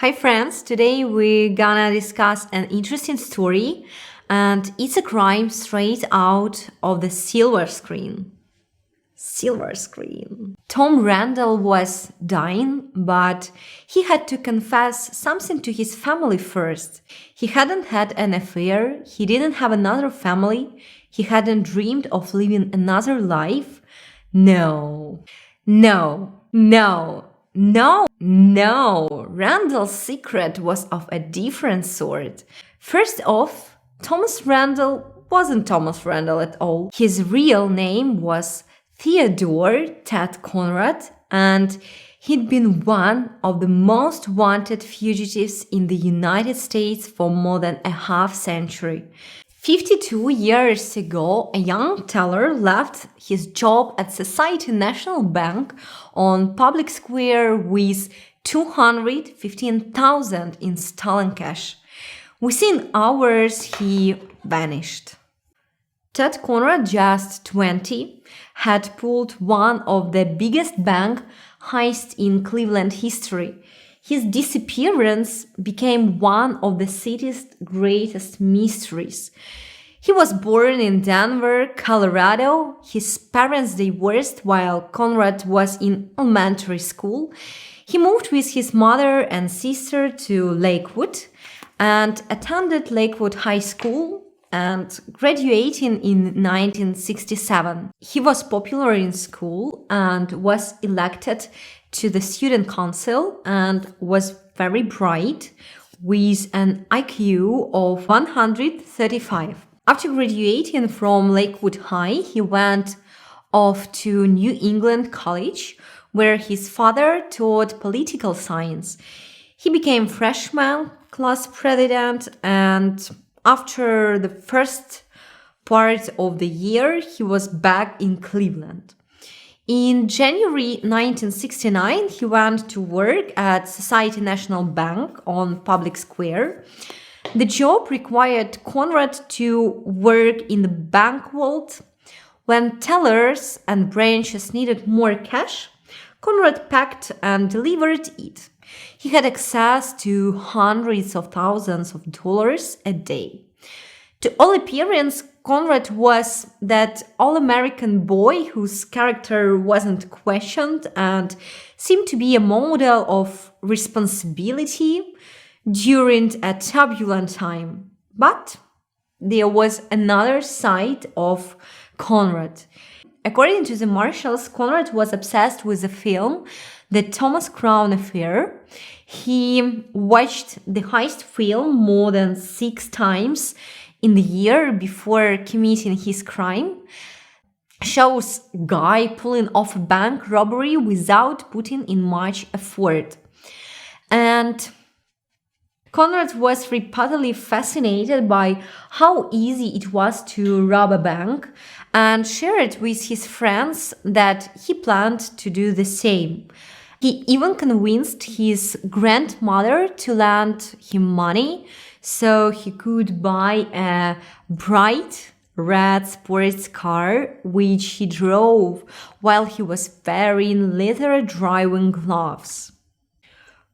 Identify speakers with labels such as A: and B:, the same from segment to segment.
A: Hi friends, today we're gonna discuss an interesting story and it's a crime straight out of the silver screen. Silver screen. Tom Randall was dying, but he had to confess something to his family first. He hadn't had an affair, he didn't have another family, he hadn't dreamed of living another life. No. Randall's secret was of a different sort. First off, Thomas Randele wasn't Thomas Randele at all. His real name was Theodore Ted Conrad, and he'd been one of the most wanted fugitives in the United States for more than a half century. 52 years ago, a young teller left his job at Society National Bank on Public Square with $215,000 in stolen cash. Within hours, he vanished. Ted Conrad, just 20, had pulled one of the biggest bank heists in Cleveland history. His disappearance became one of the city's greatest mysteries. He was born in Denver, Colorado. His parents divorced while Conrad was in elementary school. He moved with his mother and sister to Lakewood and attended Lakewood High School and graduating in 1967. He was popular in school and was elected to the student council and was very bright with an IQ of 135. After graduating from Lakewood High, he went off to New England College, where his father taught political science. He became freshman class president, and after the first part of the year, he was back in Cleveland. In January 1969, he went to work at Society National Bank on Public Square. The job required Conrad to work in the bank vault. When tellers and branches needed more cash, Conrad packed and delivered it. He had access to hundreds of thousands of dollars a day. To all appearance, Conrad was that all-American boy whose character wasn't questioned and seemed to be a model of responsibility during a turbulent time. But there was another side of Conrad. According to the marshals, Conrad was obsessed with the film The Thomas Crown Affair. He watched the heist film more than 6 times in the year before committing his crime. Shows guy pulling off a bank robbery without putting in much effort. And Conrad was reportedly fascinated by how easy it was to rob a bank and shared with his friends that he planned to do the same. He even convinced his grandmother to lend him money so he could buy a bright red sports car, which he drove while he was wearing leather driving gloves.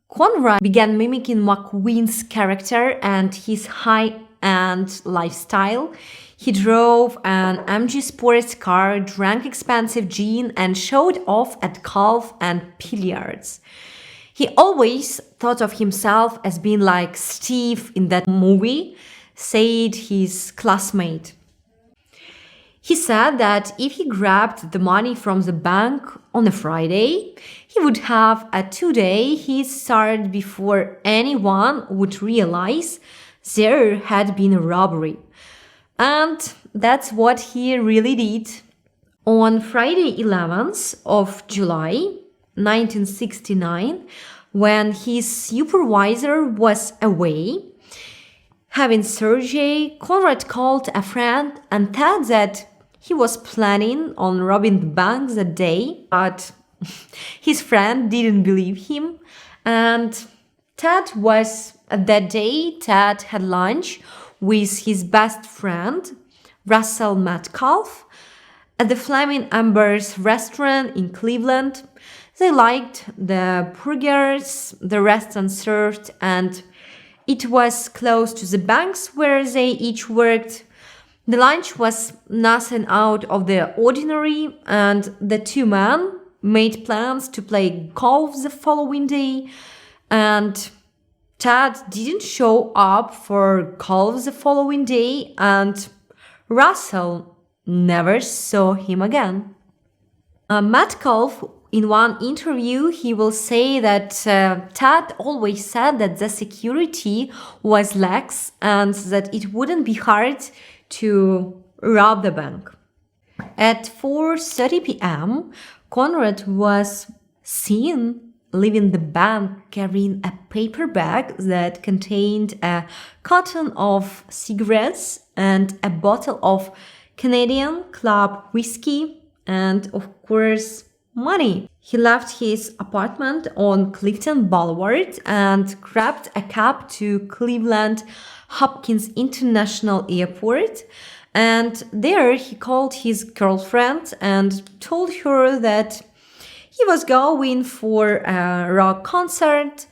A: Conrad began mimicking McQueen's character and his high-end lifestyle. He drove an MG sports car, drank expensive gin, and showed off at golf and billiards. He always thought of himself as being like Steve in that movie, said his classmate. He said that if he grabbed the money from the bank on a Friday, he would have a 2-day head start before anyone would realize there had been a robbery. And that's what he really did. On Friday 11th of July, 1969, when his supervisor was away having surgery, Conrad called a friend and said that he was planning on robbing the bank that day, but his friend didn't believe him. And Ted had lunch with his best friend, Russell Metcalf, at the Flaming Embers restaurant in Cleveland. They liked the burgers the restaurant served, and it was close to the banks where they each worked. The lunch was nothing out of the ordinary, and the two men made plans to play golf the following day. And Ted didn't show up for golf the following day, and Russell never saw him again. Matt Golf, in one interview, he will say that Ted always said that the security was lax and that it wouldn't be hard to rob the bank. At 4:30 p.m., Conrad was seen leaving the bank carrying a paper bag that contained a carton of cigarettes and a bottle of Canadian Club whiskey and, of course, money. He left his apartment on Clifton Boulevard and grabbed a cab to Cleveland Hopkins International Airport. And there he called his girlfriend and told her that he was going for a rock concert,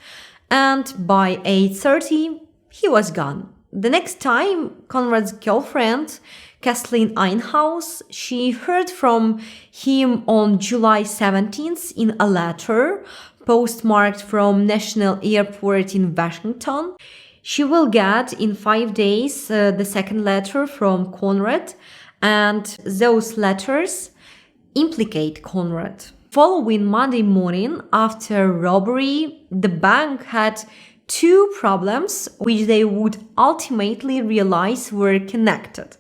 A: and by 8:30 he was gone. The next time Conrad's girlfriend, Kathleen Einhaus, she heard from him on July 17th in a letter postmarked from National Airport in Washington. She will get in 5 days the second letter from Conrad, and those letters implicate Conrad. Following Monday morning after robbery, the bank had two problems which they would ultimately realize were connected.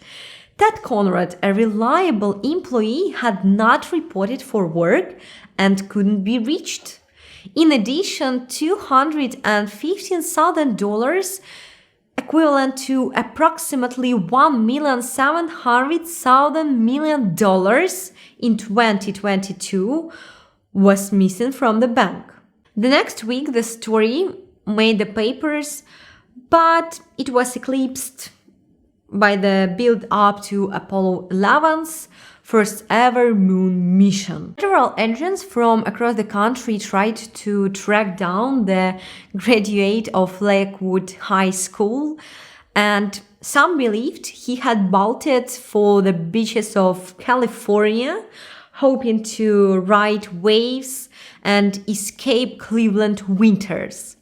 A: That Conrad, a reliable employee, had not reported for work and couldn't be reached. In addition, $215,000, equivalent to approximately $1,700,000 in 2022, was missing from the bank. The next week, the story made the papers, but it was eclipsed by the build-up to Apollo 11's first ever moon mission. Federal agents from across the country tried to track down the graduate of Lakewood High School, and some believed he had bolted for the beaches of California, hoping to ride waves and escape Cleveland winters.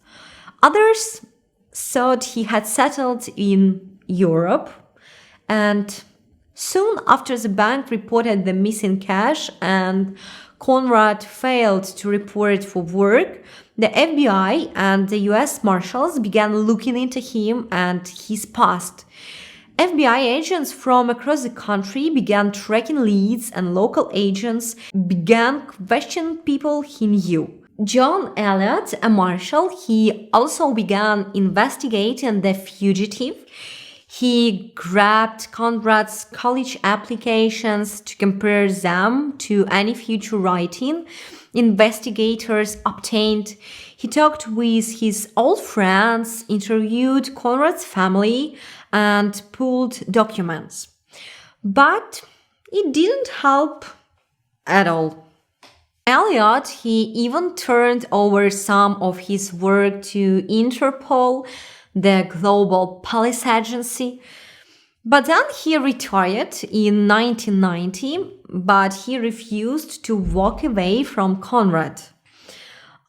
A: Others thought he had settled in Europe, and soon after the bank reported the missing cash and Conrad failed to report for work, the FBI and the US Marshals began looking into him and his past. FBI agents from across the country began tracking leads, and local agents began questioning people he knew. John Elliott, a marshal, he also began investigating the fugitive. He grabbed Conrad's college applications to compare them to any future writing investigators obtained. He talked with his old friends, interviewed Conrad's family, and pulled documents. But it didn't help at all. Elliot, he even turned over some of his work to Interpol, the global police agency. But then he retired in 1990, but he refused to walk away from Conrad.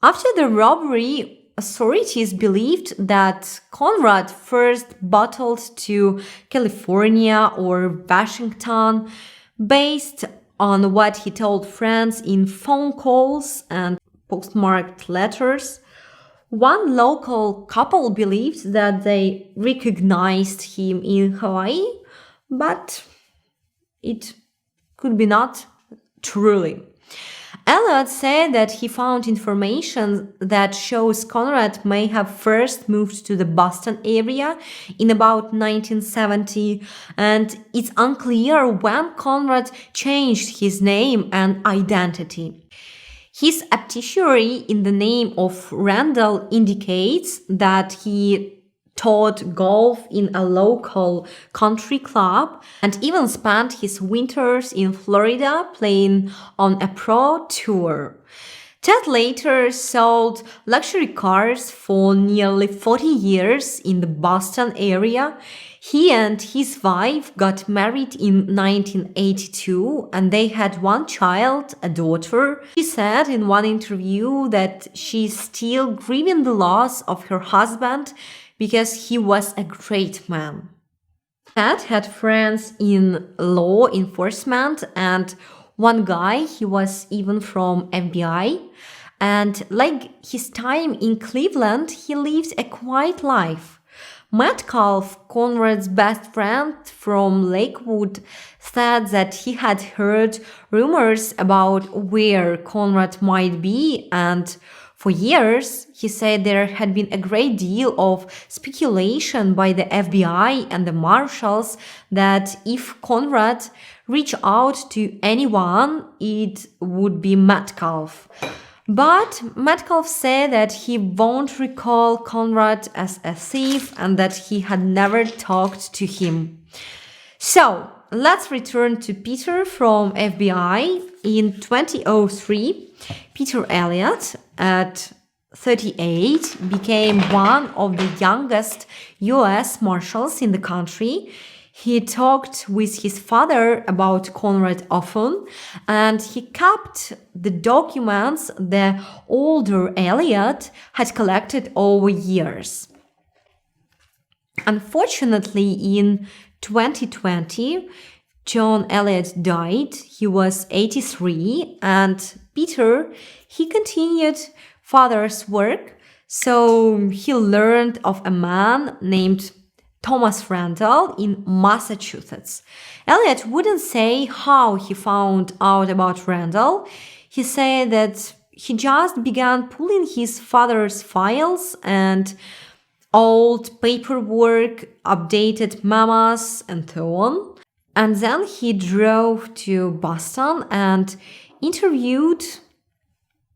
A: After the robbery, authorities believed that Conrad first bottled to California or Washington based on what he told friends in phone calls and postmarked letters. One local couple believed that they recognized him in Hawaii, but it could be not truly. Elliot said that he found information that shows Conrad may have first moved to the Boston area in about 1970, and it's unclear when Conrad changed his name and identity. His obituary in the name of Randall indicates that he taught golf in a local country club and even spent his winters in Florida playing on a pro tour. Ted later sold luxury cars for nearly 40 years in the Boston area. He and his wife got married in 1982 and they had one child, a daughter. She said in one interview that she's still grieving the loss of her husband because he was a great man. Ted had friends in law enforcement and one guy, he was even from FBI. And like his time in Cleveland, he lived a quiet life. Metcalf, Conrad's best friend from Lakewood, said that he had heard rumors about where Conrad might be, and for years, he said there had been a great deal of speculation by the FBI and the marshals that if Conrad reached out to anyone, it would be Metcalf. But Metcalf said that he won't recall Conrad as a thief and that he had never talked to him. So, let's return to Peter from FBI. In 2003, Peter Elliott, at 38, became one of the youngest US marshals in the country. He talked with his father about Conrad often, and he kept the documents the older Elliot had collected over years. Unfortunately, in 2020, John Elliott died. He was 83, and Peter, he continued father's work, so he learned of a man named Thomas Randele in Massachusetts. Elliot wouldn't say how he found out about Randall. He said that he just began pulling his father's files and old paperwork, updated memos, and so on. And then he drove to Boston and interviewed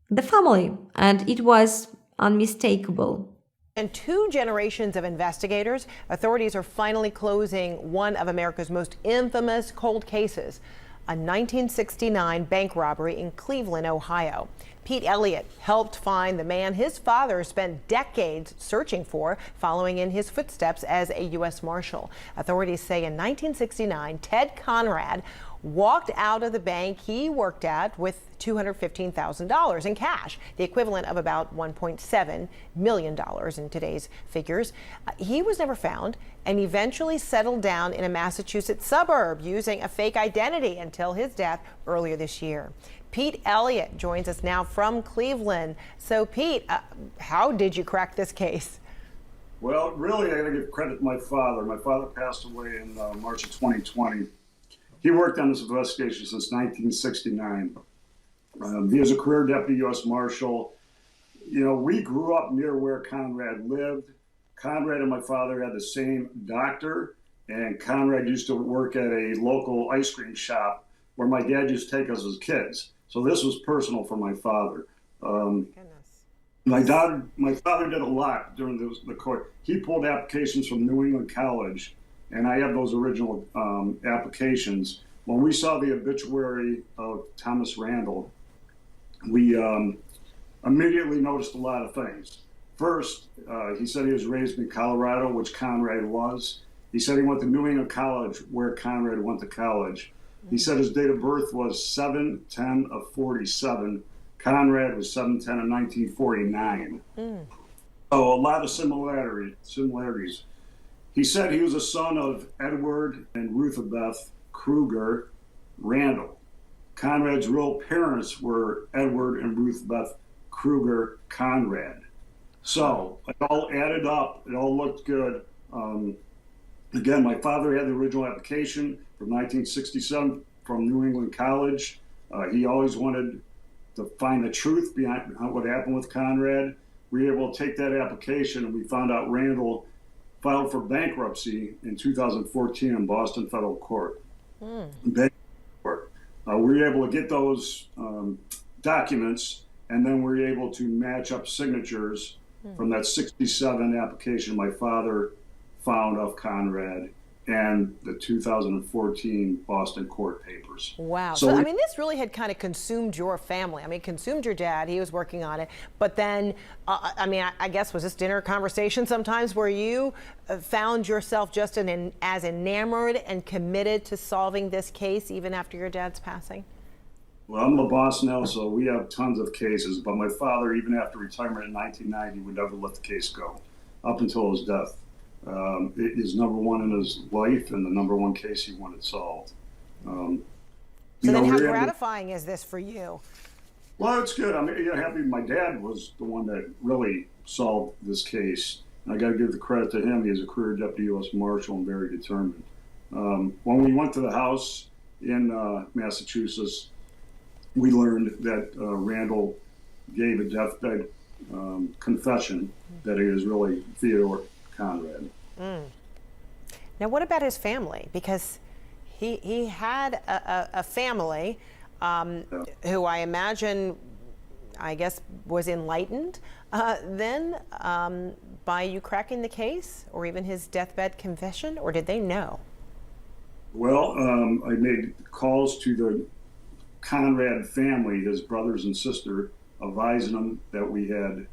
A: the family, and it was unmistakable.
B: And 2 generations of investigators, authorities are finally closing one of America's most infamous cold cases, a 1969 bank robbery in Cleveland, Ohio. Pete Elliott helped find the man his father spent decades searching for, following in his footsteps as a U.S. Marshal. Authorities say in 1969, Ted Conrad walked out of the bank he worked at with $215,000 in cash, the equivalent of about $1.7 million in today's figures. He was never found and eventually settled down in a Massachusetts suburb using a fake identity until his death earlier this year. Pete Elliott joins us now from Cleveland. So, Pete, how did you crack this case?
C: Well, really, I got to give credit to my father. My father passed away in March of 2020. He worked on this investigation since 1969. He was a career deputy U.S. Marshal. You know, we grew up near where Conrad lived. Conrad and my father had the same doctor, and Conrad used to work at a local ice cream shop where my dad used to take us as kids. So this was personal for my father. My father did a lot during the court. He pulled applications from New England College, and I have those original applications. When we saw the obituary of Thomas Randele, we immediately noticed a lot of things. First, he said he was raised in Colorado, which Conrad was. He said he went to New England College, where Conrad went to college. He said his date of birth was 7/10 of 47. Conrad was 7/10 of 1949. So a lot of similarities. He said he was a son of Edward and Ruthabeth Kruger Randall. Conrad's real parents were Edward and Ruthabeth Kruger Conrad. So it all added up. It all looked good. Again, my father had the original application from 1967 from New England College. He always wanted to find the truth behind what happened with Conrad. We were able to take that application, and we found out Randall filed for bankruptcy in 2014 in Boston Federal Court. We were able to get those documents, and then we were able to match up signatures from that 67 application my father found of Conrad. and the 2014 Boston court papers.
B: Wow. So I mean, this really had kind of consumed your family. I mean, consumed your dad. He was working on it. But then, I mean, I guess, was this dinner conversation sometimes where you found yourself just as enamored and committed to solving this case even after your dad's passing?
C: Well, I'm the boss now, so we have tons of cases. But my father, even after retirement in 1990, would never let the case go up until his death. It is number one in his life and the number one case he wanted solved.
B: So then how gratifying is this for you?
C: Well, it's good. I'm happy my dad was the one that really solved this case. And I got to give the credit to him. He is a career deputy U.S. Marshal and very determined. When we went to the house in Massachusetts, we learned that Randall gave a deathbed confession that he was really Theodore Conrad.
B: Now, what about his family? Because he had a family who I imagine, I guess, was enlightened then by you cracking the case, or even his deathbed confession, or did they know?
C: Well, I made calls to the Conrad family, his brothers and sister, advising them that we had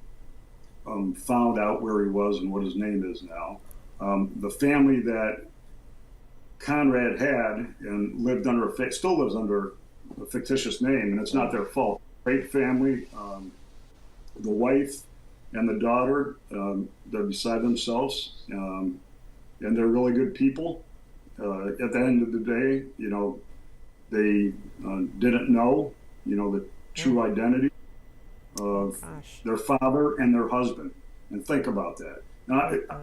C: found out where he was and what his name is now. The family that Conrad had and lived under still lives under a fictitious name, and it's not their fault. Great family. The wife and the daughter, they're beside themselves, and they're really good people. At the end of the day, they didn't know, the true identity of
B: Gosh.
C: their father and their husband. And think about that. Now, I've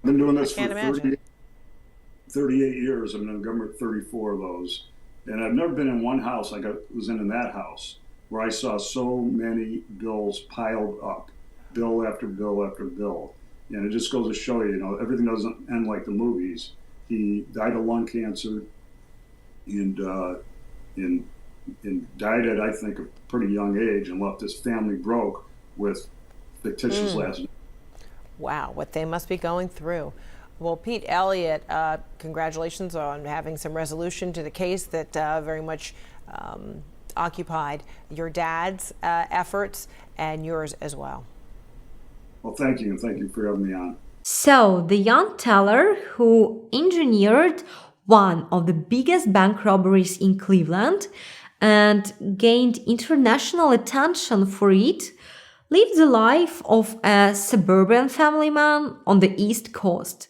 C: been doing this for 38 years. I've been in government 34 of those. And I've never been in one house like I was in that house where I saw so many bills piled up, bill after bill after bill. And it just goes to show you, everything doesn't end like the movies. He died of lung cancer and died at, I think, a pretty young age, and left his family broke with fictitious last name.
B: Wow, what they must be going through. Well, Pete Elliott, congratulations on having some resolution to the case that very much occupied your dad's efforts and yours as well.
C: Well, thank you, and thank you for having me on.
A: So, the young teller who engineered one of the biggest bank robberies in Cleveland and gained international attention for it lived the life of a suburban family man on the East Coast.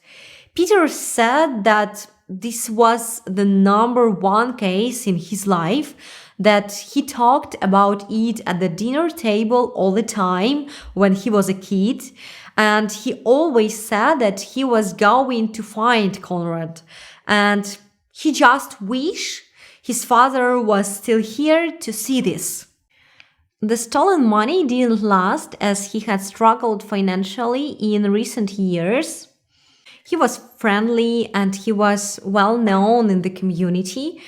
A: Peter said that this was the number one case in his life, that he talked about it at the dinner table all the time when he was a kid, and he always said that he was going to find Conrad, and he just wished his father was still here to see this. The stolen money didn't last, as he had struggled financially in recent years. He was friendly and he was well known in the community,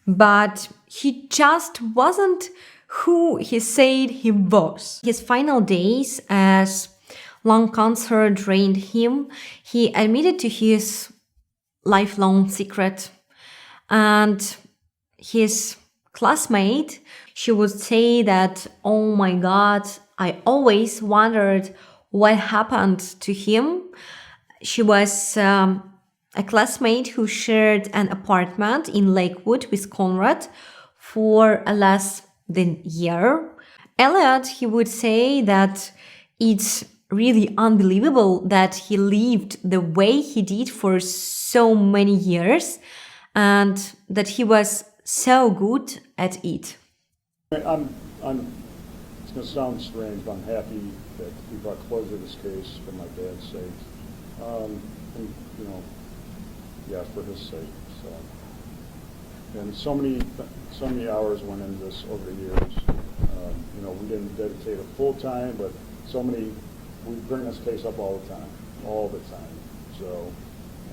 A: but he just wasn't who he said he was. His final days, as lung cancer drained him, he admitted to his lifelong secret. And his classmate, she would say that, "Oh my God, I always wondered what happened to him." She was a classmate who shared an apartment in Lakewood with Conrad for less than a year. Elliot, he would say that it's really unbelievable that he lived the way he did for so many years, and that he was so good at it.
D: It's going to sound strange, but I'm happy that we brought closure to this case for my dad's sake. And, for his sake. So, and so many hours went into this over the years. We didn't dedicate it full time, but we bring this case up all the time. So,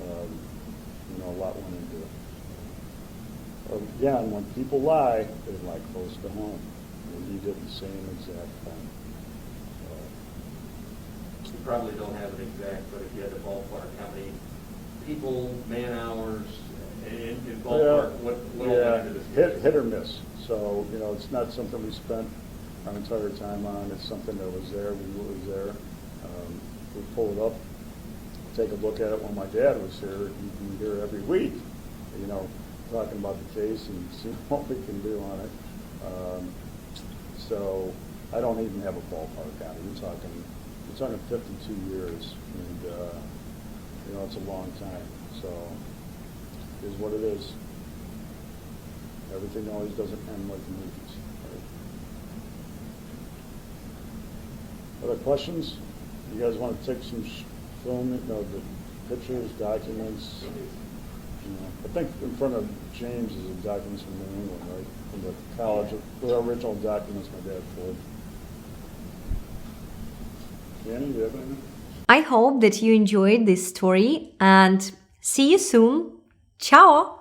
D: a lot went into it. Again, when people lie, they lie close to home. And he did the same exact thing.
E: You probably don't have an exact, but if you had to ballpark how many people, man hours, in ballpark, what all went into this?
D: Hit or miss. So, you know, it's not something we spent our entire time on. It's something that was there. We knew it was there. We pull it up, take a look at it. When my dad was here, he'd be here every week, you know, talking about the case and seeing what we can do on it. So I don't even have a ballpark on it. We're talking 52 years, and you know, it's a long time. So it is what it is. Everything always doesn't end like the movies. Right? Other questions? You guys want to take some film, you know, the pictures, documents? You know, I think in front of James is the documents from New England, right? From the college, the original documents my dad forged. Annie, do you have anything?
A: I hope that you enjoyed this story and see you soon. Ciao!